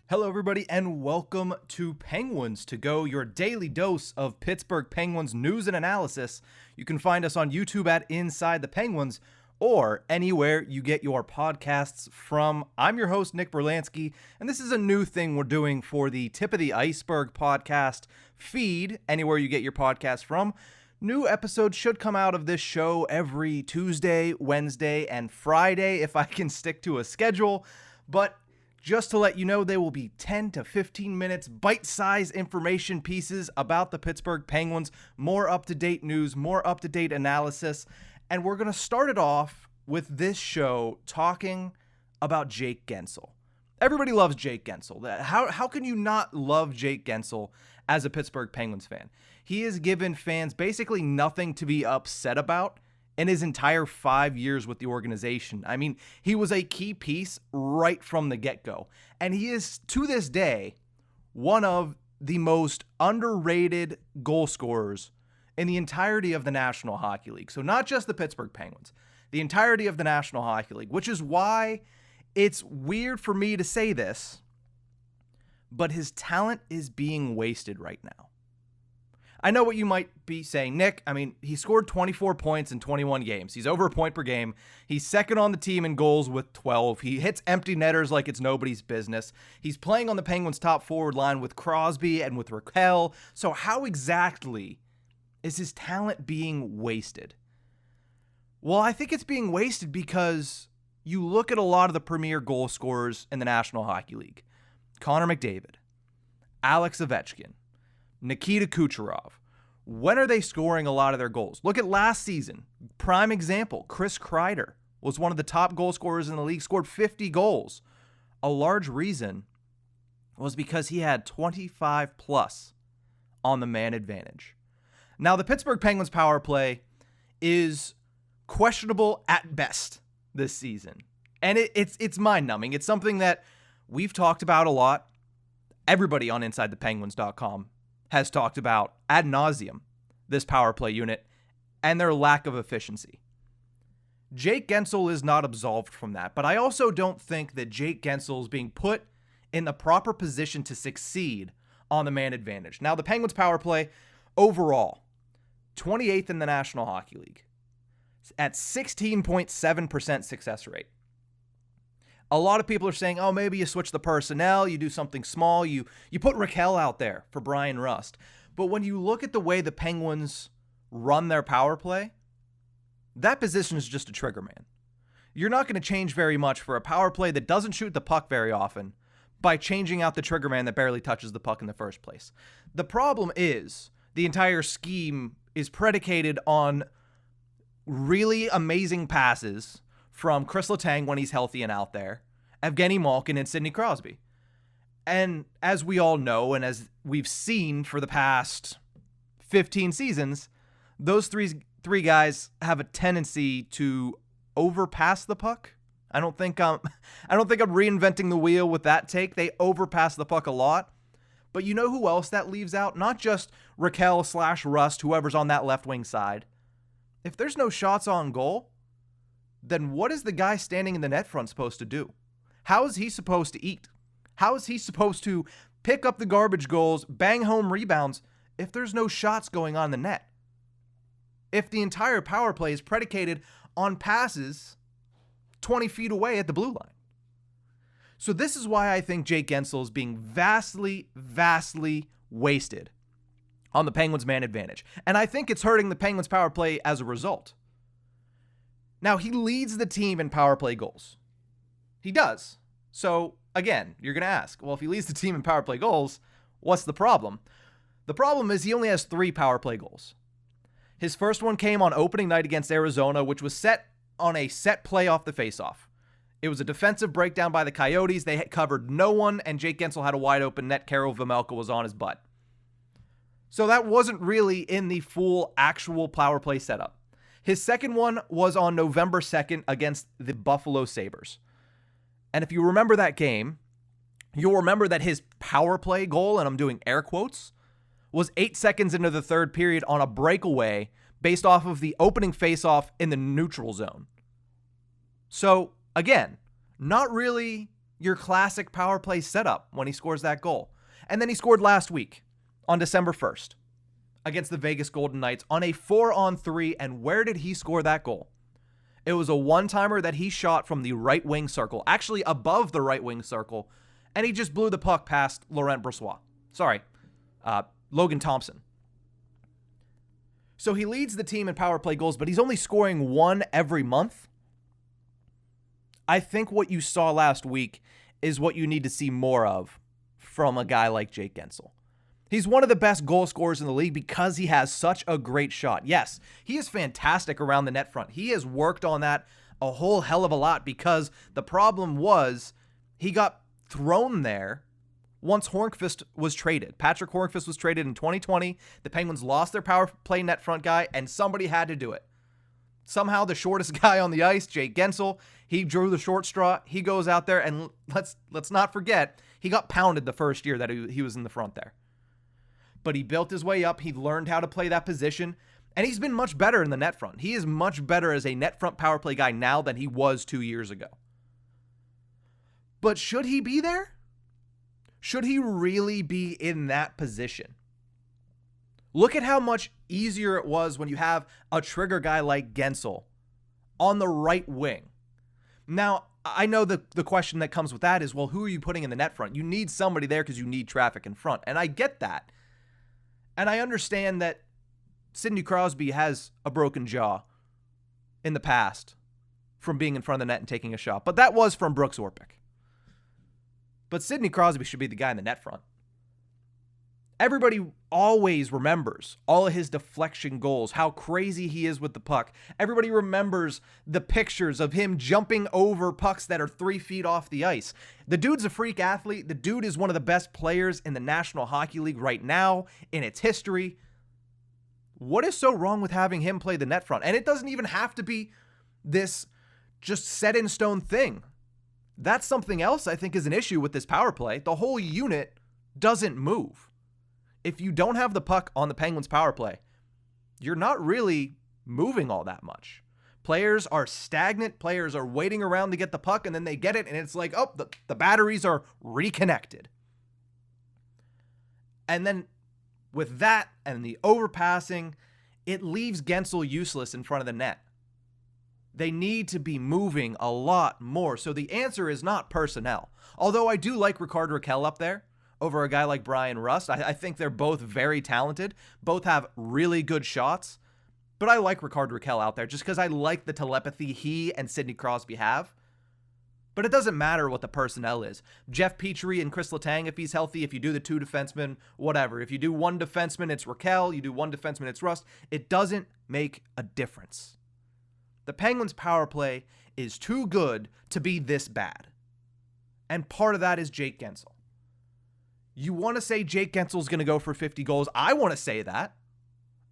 Hello, everybody, and welcome to Penguins to Go, your daily dose of Pittsburgh Penguins news and analysis. You can find us on YouTube at Inside the Penguins or anywhere you get your podcasts from. I'm your host, Nick Brlansky, and this is a new thing we're doing for the Tip of the Ice-Burgh podcast feed, anywhere you get your podcasts from. New episodes should come out of this show every Tuesday, Wednesday, and Friday if I can stick to a schedule, but just to let you know, they will be 10 to 15 minutes, bite-sized information pieces about the Pittsburgh Penguins, more up-to-date news, more up-to-date analysis, and we're going to start it off with this show talking about Jake Guentzel. Everybody loves Jake Guentzel. How can you not love Jake Guentzel as a Pittsburgh Penguins fan? He has given fans basically nothing to be upset about in his entire 5 years with the organization. I mean, he was a key piece right from the get-go. And he is, to this day, one of the most underrated goal scorers in the entirety of the National Hockey League. So not just the Pittsburgh Penguins, the entirety of the National Hockey League, which is why it's weird for me to say this, but his talent is being wasted right now. I know what you might be saying, Nick. I mean, he scored 24 points in 21 games. He's over a point per game. He's second on the team in goals with 12. He hits empty netters like it's nobody's business. He's playing on the Penguins' top forward line with Crosby and with Rakell. So how exactly is his talent being wasted? Well, I think it's being wasted because you look at a lot of the premier goal scorers in the National Hockey League. Connor McDavid, Alex Ovechkin, Nikita Kucherov. When are they scoring a lot of their goals? Look at last season. Prime example, Chris Kreider was one of the top goal scorers in the league, scored 50 goals. A large reason was because he had 25 plus on the man advantage. Now, the Pittsburgh Penguins power play is questionable at best this season. And it's mind-numbing. It's something that we've talked about a lot. Everybody on InsideThePenguins.com has talked about ad nauseum this power play unit and their lack of efficiency. Jake Guentzel is not absolved from that, but I also don't think that Jake Guentzel is being put in the proper position to succeed on the man advantage. Now, the Penguins power play overall, 28th in the National Hockey League at 16.7% success rate. A lot of people are saying, oh, maybe you switch the personnel, you do something small, you put Rakell out there for Brian Rust. But when you look at the way the Penguins run their power play, that position is just a trigger man. You're not going to change very much for a power play that doesn't shoot the puck very often by changing out the trigger man that barely touches the puck in the first place. The problem is the entire scheme is predicated on really amazing passes from Chris Letang when he's healthy and out there, Evgeny Malkin, and Sidney Crosby. And as we all know, and as we've seen for the past 15 seasons, those three guys have a tendency to overpass the puck. I don't think I'm reinventing the wheel with that take. They overpass the puck a lot. But you know who else that leaves out? Not just Rakell/Rust, whoever's on that left wing side. If there's no shots on goal, then what is the guy standing in the net front supposed to do? How is he supposed to eat? How is he supposed to pick up the garbage goals, bang home rebounds, if there's no shots going on in the net? If the entire power play is predicated on passes 20 feet away at the blue line. So this is why I think Jake Guentzel is being vastly, vastly wasted on the Penguins' man advantage. And I think it's hurting the Penguins' power play as a result. Now, he leads the team in power play goals. He does. So, again, you're going to ask, well, if he leads the team in power play goals, what's the problem? The problem is he only has 3 power play goals. His first one came on opening night against Arizona, which was set on a set play off the faceoff. It was a defensive breakdown by the Coyotes. They had covered no one, and Jake Guentzel had a wide open net. Karel Vejmelka was on his butt. So that wasn't really in the full actual power play setup. His second one was on November 2nd against the Buffalo Sabres. And if you remember that game, you'll remember that his power play goal, and I'm doing air quotes, was 8 seconds into the third period on a breakaway based off of the opening faceoff in the neutral zone. So, again, not really your classic power play setup when he scores that goal. And then he scored last week on December 1st against the Vegas Golden Knights on a 4-on-3. And where did he score that goal? It was a one-timer that he shot from the right wing circle, actually above the right wing circle, and he just blew the puck past Logan Thompson. So he leads the team in power play goals, but he's only scoring one every month. I think what you saw last week is what you need to see more of from a guy like Jake Guentzel. He's one of the best goal scorers in the league because he has such a great shot. Yes, he is fantastic around the net front. He has worked on that a whole hell of a lot because the problem was he got thrown there once Hornqvist was traded. Patrick Hornqvist was traded in 2020. The Penguins lost their power play net front guy, and somebody had to do it. Somehow the shortest guy on the ice, Jake Guentzel, he drew the short straw. He goes out there, and let's not forget, he got pounded the first year that he was in the front there. But he built his way up. He learned how to play that position, and he's been much better in the net front. He is much better as a net front power play guy now than he was 2 years ago. But should he be there? Should he really be in that position? Look at how much easier it was when you have a trigger guy like Guentzel on the right wing. Now, I know the question that comes with that is, well, who are you putting in the net front? You need somebody there because you need traffic in front. And I get that. And I understand that Sidney Crosby has a broken jaw in the past from being in front of the net and taking a shot. But that was from Brooks Orpik. But Sidney Crosby should be the guy in the net front. Everybody always remembers all of his deflection goals, how crazy he is with the puck. Everybody remembers the pictures of him jumping over pucks that are 3 feet off the ice. The dude's a freak athlete. The dude is one of the best players in the National Hockey League right now in its history. What is so wrong with having him play the net front? And it doesn't even have to be this just set in stone thing. That's something else I think is an issue with this power play. The whole unit doesn't move. If you don't have the puck on the Penguins power play, you're not really moving all that much. Players are stagnant. Players are waiting around to get the puck, and then they get it, and it's like, oh, the batteries are reconnected. And then with that and the overpassing, it leaves Guentzel useless in front of the net. They need to be moving a lot more. So the answer is not personnel. Although I do like Rickard Rakell up there over a guy like Brian Rust. I think they're both very talented. Both have really good shots. But I like Rickard Rakell out there just because I like the telepathy he and Sidney Crosby have. But it doesn't matter what the personnel is. Jeff Petrie and Chris Letang, if he's healthy, if you do the 2 defensemen, whatever. If you do 1 defenseman, it's Rakell. You do 1 defenseman, it's Rust. It doesn't make a difference. The Penguins' power play is too good to be this bad. And part of that is Jake Guentzel. You want to say Jake Guentzel is going to go for 50 goals? I want to say that.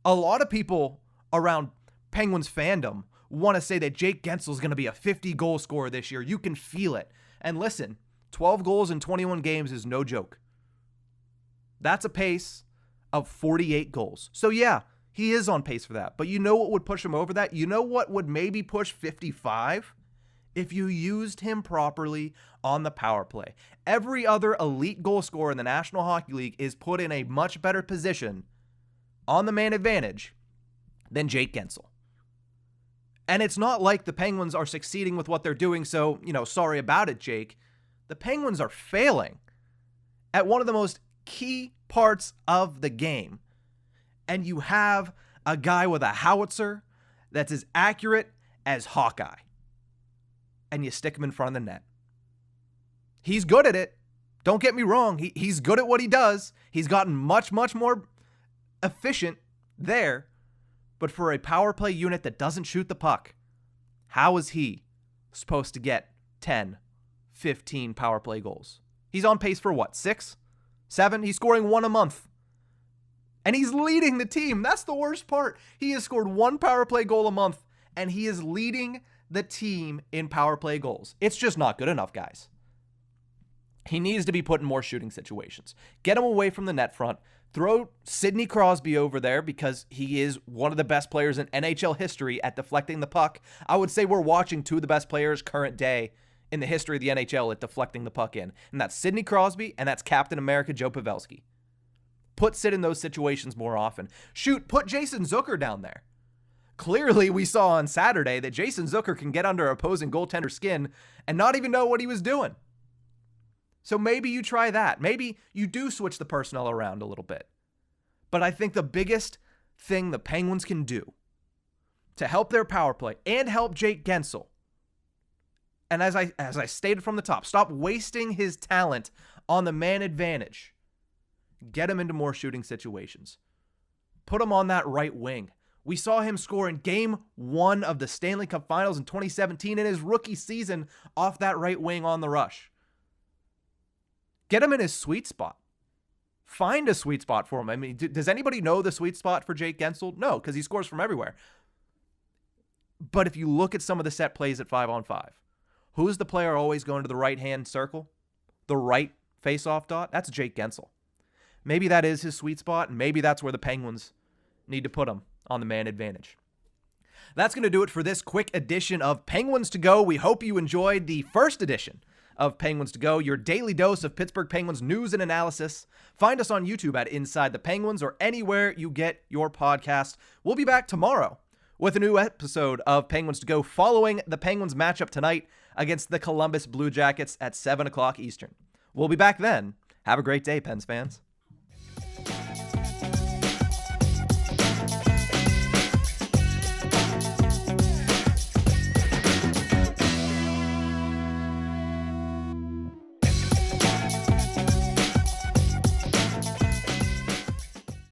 A lot of people around Penguins fandom want to say that Jake Guentzel is going to be a 50-goal scorer this year. You can feel it. And listen, 12 goals in 21 games is no joke. That's a pace of 48 goals. So yeah, he is on pace for that. But you know what would push him over that? You know what would maybe push 55? If you used him properly on the power play. Every other elite goal scorer in the National Hockey League is put in a much better position on the man advantage than Jake Guentzel. And it's not like the Penguins are succeeding with what they're doing, so, sorry about it, Jake. The Penguins are failing at one of the most key parts of the game. And you have a guy with a howitzer that's as accurate as Hawkeye. And you stick him in front of the net. He's good at it. Don't get me wrong. He's good at what he does. He's gotten much, much more efficient there. But for a power play unit that doesn't shoot the puck, how is he supposed to get 10, 15 power play goals? He's on pace for what, 6, 7? He's scoring 1 a month. And he's leading the team. That's the worst part. He has scored 1 power play goal a month, and he is leading the team in power play goals. It's just not good enough, guys. He needs to be put in more shooting situations. Get him away from the net front. Throw Sidney Crosby over there because he is one of the best players in NHL history at deflecting the puck. I would say we're watching 2 of the best players current day in the history of the NHL at deflecting the puck in. And that's Sidney Crosby, and that's Captain America Joe Pavelski. Put Sid in those situations more often. Shoot, put Jason Zucker down there. Clearly, we saw on Saturday that Jason Zucker can get under opposing goaltender's skin and not even know what he was doing. So maybe you try that. Maybe you do switch the personnel around a little bit. But I think the biggest thing the Penguins can do to help their power play and help Jake Guentzel, and as I stated from the top, stop wasting his talent on the man advantage. Get him into more shooting situations. Put him on that right wing. We saw him score in Game 1 of the Stanley Cup Finals in 2017 in his rookie season off that right wing on the rush. Get him in his sweet spot. Find a sweet spot for him. I mean, does anybody know the sweet spot for Jake Guentzel? No, because he scores from everywhere. But if you look at some of the set plays at 5-on-5, who's the player always going to the right-hand circle? The right face-off dot? That's Jake Guentzel. Maybe that is his sweet spot, and maybe that's where the Penguins need to put him on the man advantage. That's going to do it for this quick edition of Penguins to Go. We hope you enjoyed the first edition of Penguins to Go, your daily dose of Pittsburgh Penguins news and analysis. Find us on YouTube at Inside the Penguins or anywhere you get your podcast. We'll be back tomorrow with a new episode of Penguins to Go following the Penguins matchup tonight against the Columbus Blue Jackets at 7 o'clock Eastern. We'll be back then. Have a great day, Pens fans.